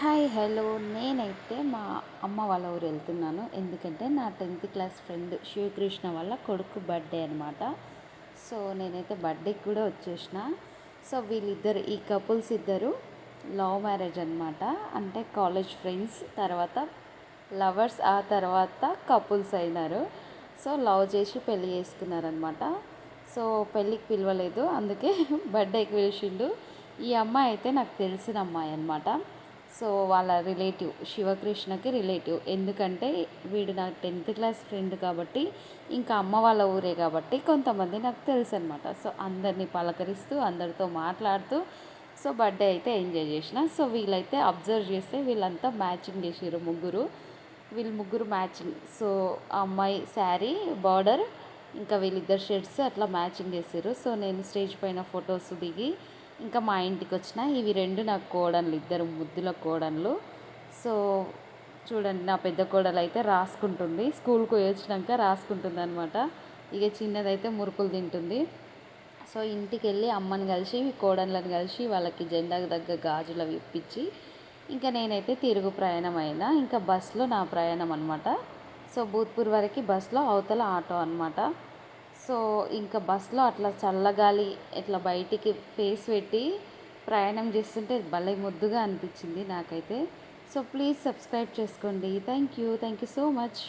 Hi hello నేనైతే మా అమ్మ వాళ్ళ ఊరు వెళ్తున్నాను. ఎందుకంటే నా 10th క్లాస్ ఫ్రెండ్ శివకృష్ణ వాళ్ళ కొడుకు బర్త్డే అనమాట. సో నేనైతే బర్త్డేకి కూడా వచ్చేసిన. సో వీళ్ళిద్దరు ఈ కపుల్స్ ఇద్దరు లవ్ మ్యారేజ్ అనమాట. అంటే కాలేజ్ ఫ్రెండ్స్, తర్వాత లవర్స్, ఆ తర్వాత కపుల్స్ అయినారు. సో లవ్ చేసి పెళ్ళి చేసుకున్నారనమాట. సో పెళ్ళికి పిలవలేదు, అందుకే బర్త్డేకి పిలిచిండు. ఈ అమ్మాయి అయితే నాకు తెలిసిన అమ్మాయి అనమాట. సో వాళ్ళ రిలేటివ్, శివకృష్ణకి రిలేటివ్. ఎందుకంటే వీడు నా 10th క్లాస్ ఫ్రెండ్ కాబట్టి, ఇంకా అమ్మ వాళ్ళ ఊరే కాబట్టి కొంతమంది నాకు తెలుసు అనమాట. సో అందరినీ పలకరిస్తూ, అందరితో మాట్లాడుతూ సో బర్త్డే అయితే ఎంజాయ్ చేసిన. సో వీళ్ళైతే అబ్జర్వ్ చేస్తే వీళ్ళంతా మ్యాచింగ్ చేసారు ముగ్గురు. వీళ్ళు ముగ్గురు మ్యాచింగ్. సో ఆ అమ్మాయి శారీ బార్డర్, ఇంకా వీళ్ళిద్దరు షర్ట్స్ అట్లా మ్యాచింగ్ చేసారు. సో నేను స్టేజ్ పైన ఫొటోస్ దిగి ఇంకా మా ఇంటికి వచ్చిన. ఇవి రెండు నాకు కోడన్లు, ఇద్దరు ముద్దుల కోడన్లు. సో చూడండి, నా పెద్ద కోడలు అయితే రాసుకుంటుంది, స్కూల్కి పోయి వచ్చినాక రాసుకుంటుంది అనమాట. ఇక చిన్నదైతే మురుకులు తింటుంది. సో ఇంటికి వెళ్ళి అమ్మని కలిసి కోడన్లను కలిసి వాళ్ళకి జెండాకు తగ్గ గాజులు అవి ఇప్పించి ఇంకా నేనైతే తిరుగు ప్రయాణం అయినా. ఇంకా బస్సులో నా ప్రయాణం అనమాట. సో భూత్పూర్ వరకు బస్సులో, అవతల ఆటో అనమాట. సో ఇంకా బస్సులో అట్లా చల్లగాలి ఇట్లా బయటికి ఫేస్ పెట్టి ప్రయాణం చేస్తుంటే భలే ముద్దుగా అనిపించింది నాకైతే. సో ప్లీజ్ సబ్స్క్రైబ్ చేసుకోండి. Thank you so much.